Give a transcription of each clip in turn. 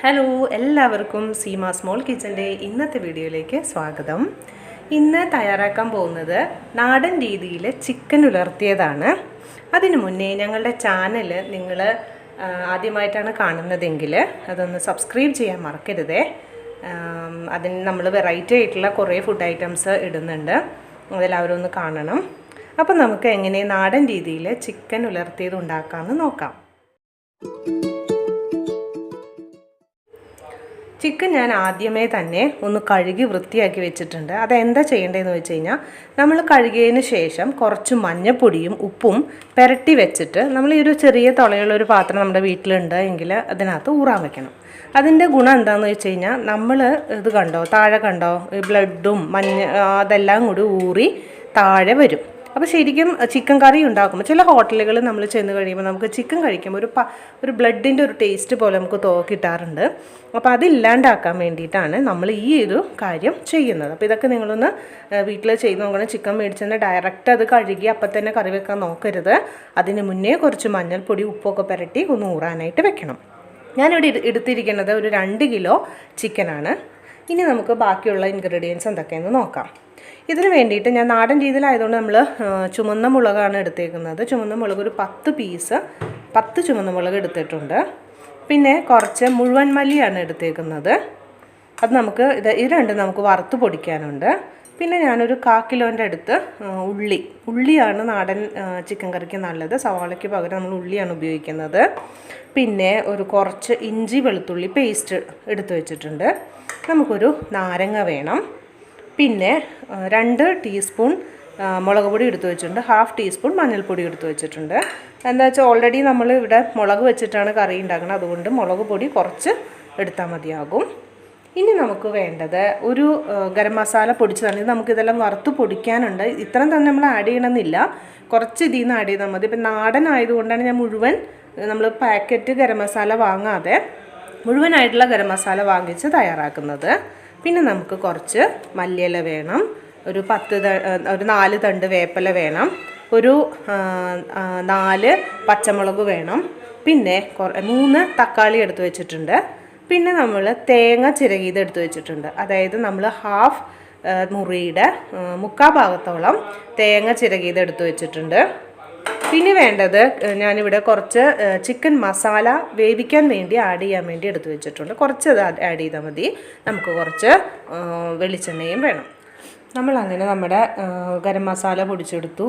Hello എല്ലാവർക്കും Seema small കിച്ചൻ്റെ ഇന്നത്തെ വീഡിയോയിലേക്ക് സ്വാഗതം. ഇന്ന് തയ്യാറാക്കാൻ പോകുന്നത് നാടൻ രീതിയിൽ ചിക്കൻ ഉലർത്തിയതാണ്. അതിനു മുന്നേ ഞങ്ങളുടെ ചാനൽ നിങ്ങൾ ആദ്യമായിട്ടാണ് കാണുന്നതെങ്കിൽ അതൊന്ന് സബ്സ്ക്രൈബ് ചെയ്യാൻ മറക്കരുതേ. അതിന് നമ്മൾ വെറൈറ്റി ആയിട്ടുള്ള കുറേ ഫുഡ് ഐറ്റംസ് ഇടുന്നുണ്ട്, അതെല്ലാവരും ഒന്ന് കാണണം. അപ്പം നമുക്ക് എങ്ങനെ നാടൻ രീതിയിൽ ചിക്കൻ ഉലർത്തിയത് ഉണ്ടാക്കാമെന്ന് നോക്കാം. ചിക്കൻ ഞാൻ ആദ്യമേ തന്നെ ഒന്ന് കഴുകി വൃത്തിയാക്കി വെച്ചിട്ടുണ്ട്. അതെന്താ ചെയ്യേണ്ടതെന്ന് വെച്ച് കഴിഞ്ഞാൽ, നമ്മൾ കഴുകിയതിന് ശേഷം കുറച്ച് മഞ്ഞൾപ്പൊടിയും ഉപ്പും പുരട്ടി വെച്ചിട്ട് നമ്മൾ ഈ ഒരു ചെറിയ തുളയുള്ളൊരു പാത്രം നമ്മുടെ വീട്ടിലുണ്ട് എങ്കിൽ അതിനകത്ത് ഊറാൻ വെക്കണം. അതിൻ്റെ ഗുണം എന്താണെന്ന് വെച്ച് കഴിഞ്ഞാൽ, നമ്മൾ ഇത് കണ്ടോ, താഴെ കണ്ടോ, ബ്ലഡും അതെല്ലാം കൂടി ഊറി താഴെ വരും. അപ്പോൾ ശരിക്കും ചിക്കൻ കറി ഉണ്ടാക്കുമ്പോൾ ചില ഹോട്ടലുകളിൽ നമ്മൾ ചെന്ന് കഴിയുമ്പോൾ നമുക്ക് ചിക്കൻ കഴിക്കുമ്പോൾ ഒരു ബ്ലഡിൻ്റെ ഒരു ടേസ്റ്റ് പോലെ നമുക്ക് കിട്ടാറുണ്ട്. അപ്പോൾ അതില്ലാണ്ടാക്കാൻ വേണ്ടിയിട്ടാണ് നമ്മൾ ഈ ഒരു കാര്യം ചെയ്യുന്നത്. അപ്പോൾ ഇതൊക്കെ നിങ്ങളൊന്ന് വീട്ടിൽ ചെയ്ത് നോക്കണം. ചിക്കൻ മേടിച്ചെന്ന് ഡയറക്റ്റ് അത് കഴുകി അപ്പം തന്നെ കറി വെക്കാൻ നോക്കരുത്. അതിന് മുന്നേ കുറച്ച് മഞ്ഞൾപ്പൊടി ഉപ്പൊക്കെ പുരട്ടി ഒന്ന് ഊറാനായിട്ട് വെക്കണം. ഞാനിവിടെ എടുത്തിരിക്കുന്നത് ഒരു 2 കിലോ ചിക്കനാണ്. ഇനി നമുക്ക് ബാക്കിയുള്ള ഇൻഗ്രീഡിയൻസ് എന്തൊക്കെയെന്ന് നോക്കാം. ഇതിന് വേണ്ടിയിട്ട് ഞാൻ നാടൻ രീതിയിലായതുകൊണ്ട് നമ്മൾ ചുമന്ന മുളകാണ് എടുത്തേക്കുന്നത്. ചുമന്ന മുളക് ഒരു 10 ചുമന്ന മുളക് എടുത്തിട്ടുണ്ട്. പിന്നെ കുറച്ച് മുഴുവൻ മല്ലിയാണ് എടുത്തേക്കുന്നത്. അത് ഇത് രണ്ടും നമുക്ക് വറുത്ത് പൊടിക്കാനുണ്ട്. പിന്നെ ഞാനൊരു 1/4 കിലോൻ്റെ അടുത്ത് ഉള്ളിയാണ് നാടൻ ചിക്കൻ കറിക്ക് നല്ലത്. സവാളയ്ക്ക് പകരം നമ്മൾ ഉള്ളിയാണ് ഉപയോഗിക്കുന്നത്. പിന്നെ കുറച്ച് ഇഞ്ചി വെളുത്തുള്ളി പേസ്റ്റ് എടുത്ത് വെച്ചിട്ടുണ്ട്. നമുക്കൊരു നാരങ്ങ വേണം. പിന്നെ 2 ടീസ്പൂൺ മുളക് പൊടി എടുത്ത് വെച്ചിട്ടുണ്ട്. 1/2 ടീസ്പൂൺ മഞ്ഞൾപ്പൊടി എടുത്ത് വെച്ചിട്ടുണ്ട്. എന്താ വെച്ചാൽ ഓൾറെഡി നമ്മൾ ഇവിടെ മുളക് വെച്ചിട്ടാണ് കറി ഉണ്ടാക്കുന്നത്, അതുകൊണ്ട് മുളക് പൊടി കുറച്ച് എടുത്താൽ മതിയാകും. ഇനി നമുക്ക് വേണ്ടത് ഒരു ഗരം മസാല പൊടിച്ചതാണ്. ഇത് നമുക്കിതെല്ലാം വറുത്ത് പൊടിക്കാനുണ്ട്. ഇത്രയും തന്നെ നമ്മൾ ആഡ് ചെയ്യണമെന്നില്ല, കുറച്ച് ഇതിൽ നിന്ന് ആഡ് ചെയ്താൽ മതി. ഇപ്പം നാടൻ ആയതുകൊണ്ടാണ് ഞാൻ മുഴുവൻ നമ്മൾ പാക്കറ്റ് ഗരം മസാല വാങ്ങാതെ മുഴുവനായിട്ടുള്ള ഗരം മസാല വാങ്ങിച്ച് തയ്യാറാക്കുന്നത്. പിന്നെ നമുക്ക് കുറച്ച് മല്ലിയില വേണം, ഒരു 4 തണ്ട് വേപ്പില വേണം, ഒരു 4 പച്ചമുളക് വേണം, പിന്നെ 3 തക്കാളി എടുത്ത് വെച്ചിട്ടുണ്ട്. പിന്നെ നമ്മൾ തേങ്ങ ചിരകിയത് എടുത്ത് വെച്ചിട്ടുണ്ട്. അതായത് നമ്മൾ 1/2 മുറിയുടെ 3/4 ഭാഗത്തോളം തേങ്ങ ചിരകിയത് എടുത്ത് വെച്ചിട്ടുണ്ട്. പിന്നെ വേണ്ടത്, ഞാനിവിടെ കുറച്ച് ചിക്കൻ മസാല വേവിക്കാൻ വേണ്ടി ആഡ് ചെയ്യാൻ വേണ്ടി എടുത്ത് വെച്ചിട്ടുണ്ട്. കുറച്ച് അത് ആഡ് ചെയ്താൽ മതി. നമുക്ക് കുറച്ച് വെളിച്ചെണ്ണയും വേണം. നമ്മളങ്ങനെ നമ്മുടെ ഗരം മസാല പൊടിച്ചെടുത്തു.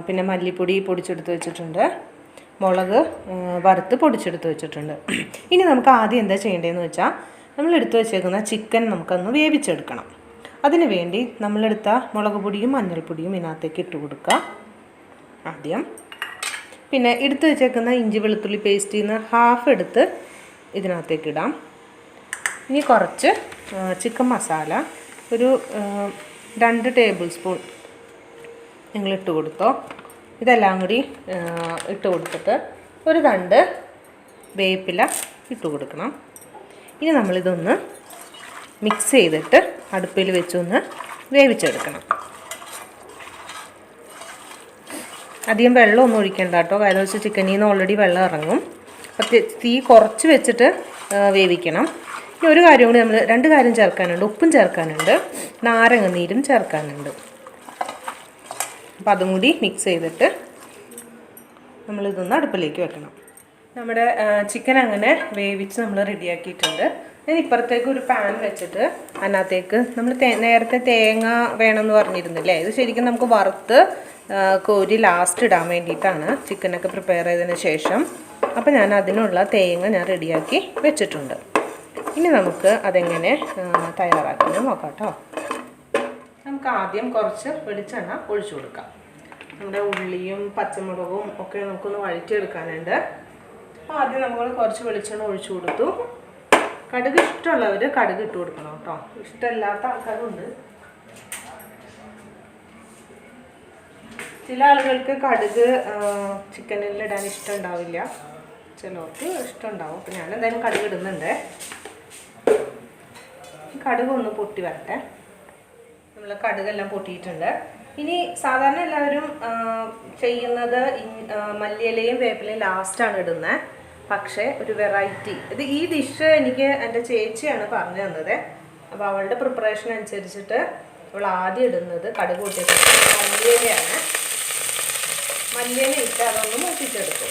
പിന്നെ മല്ലിപ്പൊടി പൊടിച്ചെടുത്ത് വെച്ചിട്ടുണ്ട്. മുളക് വറുത്ത് പൊടിച്ചെടുത്ത് വെച്ചിട്ടുണ്ട്. ഇനി നമുക്ക് ആദ്യം എന്താ ചെയ്യേണ്ടതെന്ന് വെച്ചാൽ, നമ്മൾ എടുത്ത് വെച്ചേക്കുന്ന ചിക്കൻ നമുക്കൊന്ന് വേവിച്ചെടുക്കണം. അതിന് വേണ്ടി നമ്മളെടുത്ത മുളക് പൊടിയും മഞ്ഞൾപ്പൊടിയും ഇതിനകത്തേക്ക് ഇട്ട് കൊടുക്കുക ആദ്യം. പിന്നെ എടുത്ത് വെച്ചേക്കുന്ന ഇഞ്ചി വെളുത്തുള്ളി പേസ്റ്റിൽ നിന്ന് 1/2 എടുത്ത് ഇതിനകത്തേക്ക് ഇടാം. ഇനി കുറച്ച് ചിക്കൻ മസാല ഒരു 2 ടേബിൾ സ്പൂൺ നിങ്ങളിട്ട് കൊടുത്തോ. ഇതെല്ലാം കൂടി ഇട്ട് കൊടുത്തിട്ട് ഒരു തണ്ട് വേപ്പില ഇട്ട് കൊടുക്കണം. ഇനി നമ്മളിതൊന്ന് മിക്സ് ചെയ്തിട്ട് അടുപ്പിൽ വെച്ചൊന്ന് വേവിച്ചെടുക്കണം. അധികം വെള്ളമൊന്നും ഒഴിക്കണ്ട കേട്ടോ, കാര്യം വെച്ച് ചിക്കനിൽ നിന്ന് ഓൾറെഡി വെള്ളം ഇറങ്ങും. അപ്പോൾ തീ കുറച്ച് വെച്ചിട്ട് വേവിക്കണം. ഇനി ഒരു കാര്യം കൂടി, നമ്മൾ 2 കാര്യം ചേർക്കാനുണ്ട്. ഉപ്പും ചേർക്കാനുണ്ട്, നാരങ്ങ നീരും ചേർക്കാനുണ്ട്. അപ്പോൾ അതും കൂടി മിക്സ് ചെയ്തിട്ട് നമ്മളിതൊന്ന് അടുപ്പിലേക്ക് വെക്കണം. നമ്മുടെ ചിക്കൻ അങ്ങനെ വേവിച്ച് നമ്മൾ റെഡിയാക്കിയിട്ടുണ്ട്. ഞാൻ ഇപ്പുറത്തേക്ക് ഒരു പാൻ വെച്ചിട്ട് അതിനകത്തേക്ക് നമ്മൾ നേരത്തെ തേങ്ങ വേണമെന്ന് പറഞ്ഞിരുന്നില്ലേ, ഇത് ശരിക്കും നമുക്ക് വറുത്ത് കോരി ലാസ്റ്റ് ഇടാൻ വേണ്ടിയിട്ടാണ്, ചിക്കനൊക്കെ പ്രിപ്പയർ ചെയ്തതിന് ശേഷം. അപ്പോൾ ഞാൻ അതിനുള്ള തേങ്ങ റെഡിയാക്കി വെച്ചിട്ടുണ്ട്. ഇനി നമുക്ക് അതെങ്ങനെ തയ്യാറാക്കുന്നത് നോക്കാം കേട്ടോ. നമുക്ക് ആദ്യം കുറച്ച് വെളിച്ചെണ്ണ ഒഴിച്ചു കൊടുക്കാം. നമ്മുടെ ഉള്ളിയും പച്ചമുളകും ഒക്കെ നമുക്കൊന്ന് വഴറ്റിയെടുക്കാനുണ്ട്. അപ്പോൾ ആദ്യം നമ്മൾ കുറച്ച് വെളിച്ചെണ്ണ ഒഴിച്ചു കൊടുത്തു. കടുക് ഇഷ്ടമുള്ളവർ കടുക് ഇട്ട് കൊടുക്കണം കേട്ടോ, ഇഷ്ടമില്ലാത്ത ആൾക്കാരുണ്ട്. ചില ആളുകൾക്ക് കടുക് ചിക്കനിൽ ഇടാൻ ഇഷ്ടമുണ്ടാവില്ല, ചിലർക്ക് ഇഷ്ടമുണ്ടാവും. അപ്പോൾ ഞാൻ എന്തായാലും കടുക് ഇടുന്നുണ്ട്. കടുക് ഒന്ന് പൊട്ടി വരട്ടെ. നമ്മൾ കടുകെല്ലാം പൊട്ടിയിട്ടുണ്ട്. ഇനി സാധാരണ എല്ലാവരും ചെയ്യുന്നത് മല്ലിയിലയും വേപ്പിലയും ലാസ്റ്റാണ് ഇടുന്നത്. പക്ഷേ ഒരു വെറൈറ്റി. ഈ ഡിഷ് എനിക്ക് എൻ്റെ ചേച്ചിയാണ് പറഞ്ഞു തന്നത്. അപ്പോൾ അവളുടെ പ്രിപ്പറേഷൻ അനുസരിച്ചിട്ട് അവൾ ആദ്യം ഇടുന്നത് കടുക് പൊട്ടിയിട്ട് മല്ലിയിലയാണ്. മല്ലിയില ഇട്ട് അതൊന്ന് മൂപ്പിച്ചെടുക്കും.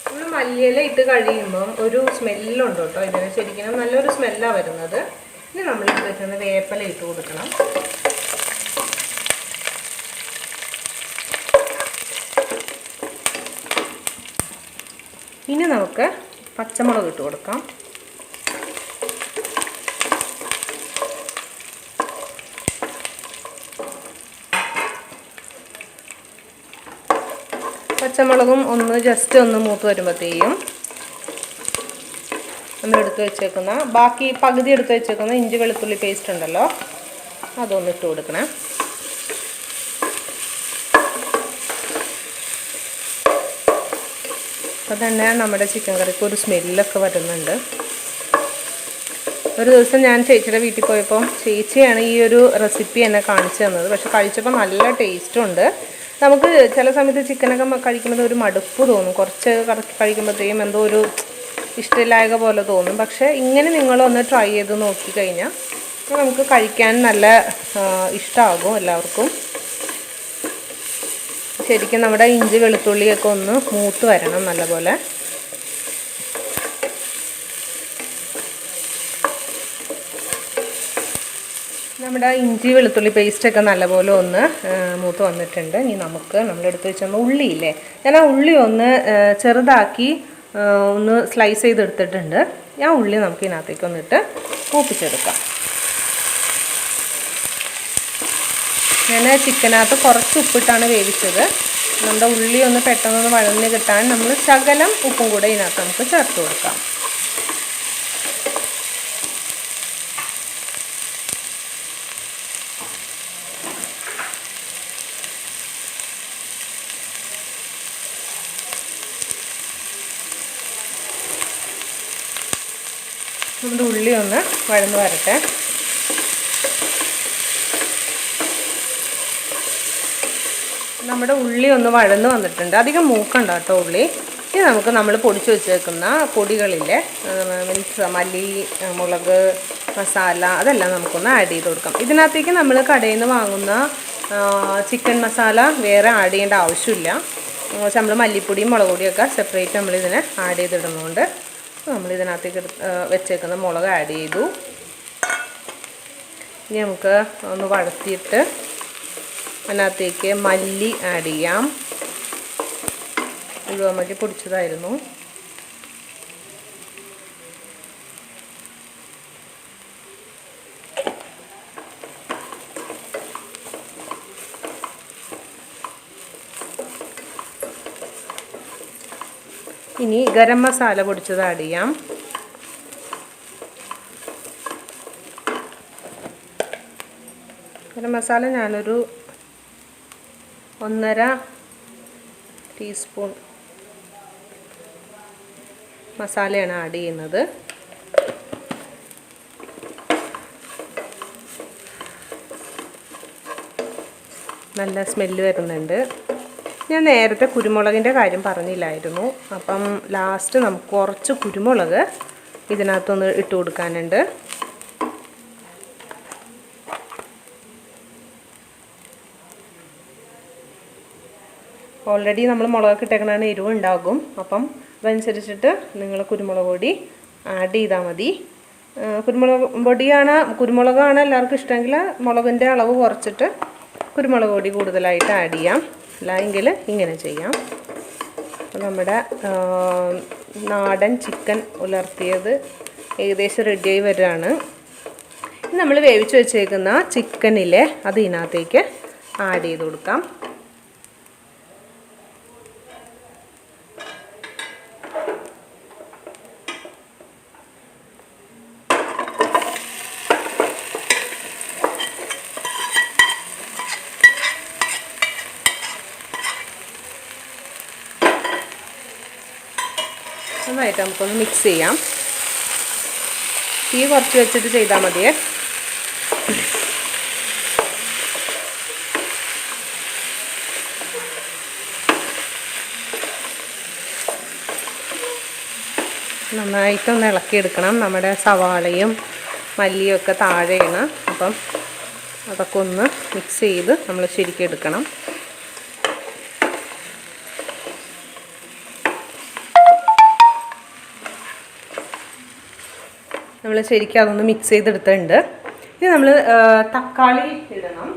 നമ്മൾ മല്ലിയില ഇട്ട് കഴിയുമ്പം ഒരു സ്മെല്ലുണ്ട് കേട്ടോ ഇതിന്. ശരിക്കും നല്ലൊരു സ്മെല്ലാണ് വരുന്നത്. ഇനി നമ്മൾ വെക്കുന്ന വേപ്പില ഇട്ട് കൊടുക്കണം. ഇനി നമുക്ക് പച്ചമുളക് ഇട്ട് കൊടുക്കാം. പച്ചമുളകും ജസ്റ്റ് ഒന്ന് മൂത്ത് വരുമ്പോഴത്തേക്കും നമ്മൾ എടുത്ത് വെച്ചേക്കുന്ന ബാക്കി പകുതി എടുത്ത് വെച്ചേക്കുന്ന ഇഞ്ചി വെളുത്തുള്ളി പേസ്റ്റ് ഉണ്ടല്ലോ, അതൊന്ന് ഇട്ട് കൊടുക്കണേ. അപ്പോൾ തന്നെ നമ്മുടെ ചിക്കൻ കറിക്ക് ഒരു സ്മെല്ലൊക്കെ വരുന്നുണ്ട്. ഒരു ദിവസം ഞാൻ ചേച്ചിയുടെ വീട്ടിൽ പോയപ്പോൾ ചേച്ചിയാണ് ഈ ഒരു റെസിപ്പി എന്നെ കാണിച്ചു തന്നത്. പക്ഷെ കഴിച്ചപ്പോൾ നല്ല ടേസ്റ്റും ഉണ്ട്. നമുക്ക് ചില സമയത്ത് ചിക്കനൊക്കെ കഴിക്കുമ്പോൾ ഒരു മടുപ്പ് തോന്നും. കുറച്ച് കഴിക്കുമ്പോഴത്തേക്കും എന്തോ ഒരു ഇഷ്ടമില്ലായക പോലെ തോന്നും. പക്ഷേ ഇങ്ങനെ നിങ്ങളൊന്ന് ട്രൈ ചെയ്ത് നോക്കിക്കഴിഞ്ഞാൽ നമുക്ക് കഴിക്കാൻ നല്ല ഇഷ്ടമാകും എല്ലാവർക്കും. ശരിക്കും നമ്മുടെ ഇഞ്ചി വെളുത്തുള്ളിയൊക്കെ ഒന്ന് മൂത്ത് വരണം നല്ലപോലെ. നമ്മുടെ ഇഞ്ചി വെളുത്തുള്ളി പേസ്റ്റൊക്കെ നല്ലപോലെ ഒന്ന് മൂത്ത് വന്നിട്ടുണ്ട്. ഇനി നമ്മളെടുത്ത് വെച്ചൊന്ന് ഉള്ളിയില്ലേ, ഞാൻ ആ ഉള്ളി ഒന്ന് ചെറുതാക്കി ഒന്ന് സ്ലൈസ് ചെയ്തെടുത്തിട്ടുണ്ട്. ആ ഉള്ളി നമുക്ക് ഇതിനകത്തേക്ക് ഒന്നിട്ട് മൂപ്പിച്ചെടുക്കാം. ഞാൻ ചിക്കനകത്ത് കുറച്ച് ഉപ്പിട്ടാണ് വേവിച്ചത്. നമ്മുടെ ഉള്ളി ഒന്ന് പെട്ടെന്നൊന്ന് വഴഞ്ഞ് കിട്ടാൻ നമ്മൾ ശകലം ഉപ്പും കൂടെ ഇതിനകത്ത് നമുക്ക് ചേർത്ത് കൊടുക്കാം. നമ്മുടെ ഉള്ളി ഒന്ന് വഴന്ന് വരട്ടെ. നമ്മുടെ ഉള്ളി ഒന്ന് വഴന്ന് വന്നിട്ടുണ്ട്. അധികം മൂക്കണ്ട കേട്ടോ ഉള്ളി. ഇനി നമുക്ക് നമ്മൾ പൊടിച്ച് വെച്ചേക്കുന്ന പൊടികളില്ലേ, മീൻസ് മല്ലി, മുളക്, മസാല, അതെല്ലാം നമുക്കൊന്ന് ആഡ് ചെയ്ത് കൊടുക്കാം. ഇതിനകത്തേക്ക് നമ്മൾ കടയിൽ നിന്ന് വാങ്ങുന്ന ചിക്കൻ മസാല വേറെ ആഡ് ചെയ്യേണ്ട ആവശ്യമില്ല. നമ്മൾ മല്ലിപ്പൊടിയും മുളക് പൊടിയൊക്കെ സെപ്പറേറ്റ് നമ്മളിതിനെ ആഡ് ചെയ്തിടുന്നുണ്ട്. നമ്മളിതിനകത്തേക്ക് വെച്ചേക്കുന്ന മുളക് ആഡ് ചെയ്തു. ഇനി നമുക്ക് ഒന്ന് വഴറ്റിയിട്ട് അതിനകത്തേക്ക് മല്ലി ആഡ് ചെയ്യാം. മല്ലി പൊടിച്ചതായിരുന്നു. ഇനി ഗരം മസാല പൊടിച്ചത് ആഡ് ചെയ്യാം. ഗരം മസാല ഞാനൊരു 1.5 ടീസ്പൂൺ മസാലയാണ് ആഡ് ചെയ്യുന്നത്. നല്ല സ്മെല്ല് വരുന്നുണ്ട്. ഞാൻ നേരത്തെ കുരുമുളകിൻ്റെ കാര്യം പറഞ്ഞില്ലായിരുന്നു. അപ്പം ലാസ്റ്റ് നമുക്ക് കുറച്ച് കുരുമുളക് ഇതിനകത്തൊന്ന് ഇട്ട് കൊടുക്കാനുണ്ട്. ഓൾറെഡി നമ്മൾ മുളകൊക്കെ ഇട്ടേക്കണതാണ്, എരിവ് ഉണ്ടാകും. അപ്പം അതനുസരിച്ചിട്ട് നിങ്ങൾ കുരുമുളക് പൊടി ആഡ് ചെയ്താൽ മതി. കുരുമുളകാണ് എല്ലാവർക്കും ഇഷ്ടമെങ്കിൽ മുളകിൻ്റെ അളവ് കുറച്ചിട്ട് കുരുമുളക് പൊടി കൂടുതലായിട്ട് ആഡ് ചെയ്യാം. അല്ല എങ്കിൽ ഇങ്ങനെ ചെയ്യാം. അപ്പോൾ നമ്മുടെ നാടൻ ചിക്കൻ ഉലർത്തിയത് ഏകദേശം റെഡിയായി വരികയാണ്. നമ്മൾ വേവിച്ച് വെച്ചേക്കുന്ന ചിക്കനിലെ അത് ഇതിനകത്തേക്ക് ആഡ് ചെയ്ത് കൊടുക്കാം. നന്നായിട്ട് നമുക്കൊന്ന് മിക്സ് ചെയ്യാം. തീ കുറച്ച് വെച്ചിട്ട് ചെയ്താൽ മതിയേ. നന്നായിട്ടൊന്ന് ഇളക്കിയെടുക്കണം. നമ്മുടെ സവാളയും മല്ലിയും ഒക്കെ താഴെയാണ്. അപ്പം അതൊക്കെ ഒന്ന് മിക്സ് ചെയ്ത് നമ്മൾ ശരിക്കും എടുക്കണം. നമ്മൾ ശരിക്കും അതൊന്ന് മിക്സ് ചെയ്തെടുത്തിട്ടുണ്ട്. ഇനി നമ്മൾ തക്കാളി ഇടണം.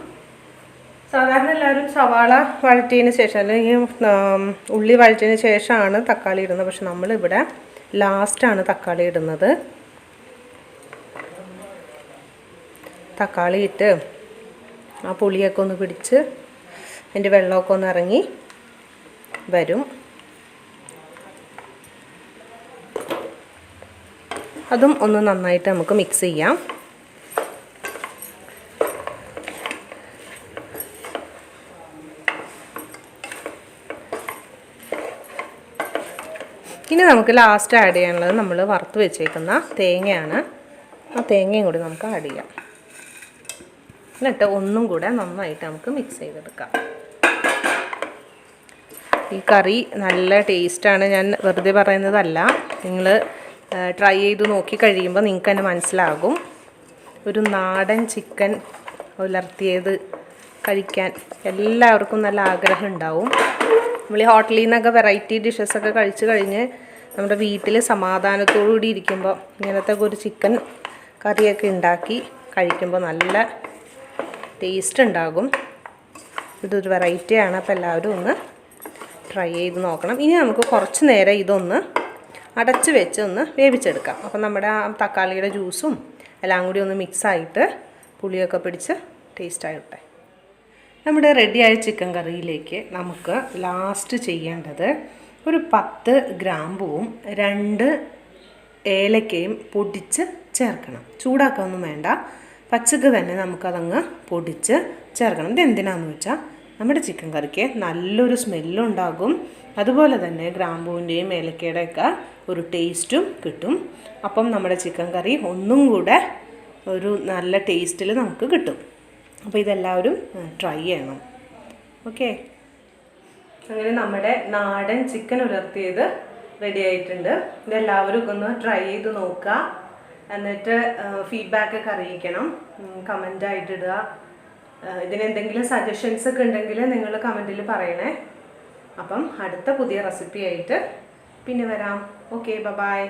സാധാരണ എല്ലാവരും സവാള വഴറ്റിയതിന് ശേഷം അല്ലെങ്കിൽ ഉള്ളി വഴറ്റിയതിന് ശേഷമാണ് തക്കാളി ഇടുന്നത്. പക്ഷെ നമ്മളിവിടെ ലാസ്റ്റാണ് തക്കാളി ഇടുന്നത്. തക്കാളി ഇട്ട് ആ പുളിയൊക്കെ ഒന്ന് പിടിച്ച് അതിൻ്റെ വെള്ളമൊക്കെ ഒന്ന് ഇറങ്ങി വരും. അതും ഒന്ന് നന്നായിട്ട് നമുക്ക് മിക്സ് ചെയ്യാം. ഇനി നമുക്ക് ലാസ്റ്റ് ആഡ് ചെയ്യാനുള്ളത് നമ്മൾ വറുത്ത് വെച്ചേക്കുന്ന തേങ്ങയാണ്. ആ തേങ്ങയും കൂടി നമുക്ക് ആഡ് ചെയ്യാം. എന്നിട്ട് ഒന്നും കൂടെ നന്നായിട്ട് നമുക്ക് മിക്സ് ചെയ്തെടുക്കാം. ഈ കറി നല്ല ടേസ്റ്റാണ്. ഞാൻ വെറുതെ പറയുന്നതല്ല. നിങ്ങൾ ട്രൈ ചെയ്ത് നോക്കി കഴിയുമ്പോൾ നിങ്ങൾക്ക് തന്നെ മനസ്സിലാകും. ഒരു നാടൻ ചിക്കൻ ഉലർത്തിയത് കഴിക്കാൻ എല്ലാവർക്കും നല്ല ആഗ്രഹം ഉണ്ടാവും. നമ്മൾ ഈ ഹോട്ടലിൽ നിന്നൊക്കെ വെറൈറ്റി ഡിഷസൊക്കെ കഴിച്ച് കഴിഞ്ഞ് നമ്മുടെ വീട്ടിൽ സമാധാനത്തോടു കൂടി ഇരിക്കുമ്പോൾ ഇങ്ങനത്തെ ഒരു ചിക്കൻ കറിയൊക്കെ ഉണ്ടാക്കി കഴിക്കുമ്പോൾ നല്ല ടേസ്റ്റ് ഉണ്ടാകും. ഇതൊരു വെറൈറ്റിയാണ്. അപ്പോൾ എല്ലാവരും ഒന്ന് ട്രൈ ചെയ്ത് നോക്കണം. ഇനി നമുക്ക് കുറച്ച് നേരം ഇതൊന്ന് അടച്ച് വെച്ച് ഒന്ന് വേവിച്ചെടുക്കാം. അപ്പം നമ്മുടെ ആ തക്കാളിയുടെ ജ്യൂസും എല്ലാം കൂടി ഒന്ന് മിക്സായിട്ട് പുളിയൊക്കെ പിടിച്ച് ടേസ്റ്റായിട്ടെ. നമ്മുടെ റെഡിയായ ചിക്കൻ കറിയിലേക്ക് നമുക്ക് ലാസ്റ്റ് ചെയ്യേണ്ടത് ഒരു 10 ഗ്രാമ്പുവും 2 ഏലക്കയും പൊടിച്ച് ചേർക്കണം. ചൂടാക്കാനൊന്നും വേണ്ട, പച്ചക്ക് തന്നെ നമുക്കതങ്ങ് പൊടിച്ച് ചേർക്കണം. ഇതെന്തിനാണെന്ന് വെച്ചാൽ നമ്മുടെ ചിക്കൻ കറിക്ക് നല്ലൊരു സ്മെല്ലുണ്ടാകും. അതുപോലെ തന്നെ ഗ്രാമ്പൂവിൻ്റെയും ഏലക്കയുടെയൊക്കെ ഒരു ടേസ്റ്റും കിട്ടും. അപ്പം നമ്മുടെ ചിക്കൻ കറി ഒന്നും കൂടെ ഒരു നല്ല ടേസ്റ്റിൽ നമുക്ക് കിട്ടും. അപ്പോൾ ഇതെല്ലാവരും ട്രൈ ചെയ്യണം. ഓക്കെ, അങ്ങനെ നമ്മുടെ നാടൻ ചിക്കൻ ഉലർത്തിയത് റെഡി ആയിട്ടുണ്ട്. ഇതെല്ലാവരും ഒന്ന് ട്രൈ ചെയ്ത് നോക്കുക. എന്നിട്ട് ഫീഡ്ബാക്കൊക്കെ അറിയിക്കണം, കമൻ്റായിട്ട് ഇടുക. ഇതിനെന്തെങ്കിലും സജഷൻസ് ഒക്കെ ഉണ്ടെങ്കിൽ നിങ്ങൾ കമൻറ്റിൽ പറയണേ. അപ്പം അടുത്ത പുതിയ റെസിപ്പി ആയിട്ട് പിന്നെ വരാം. Okay, by.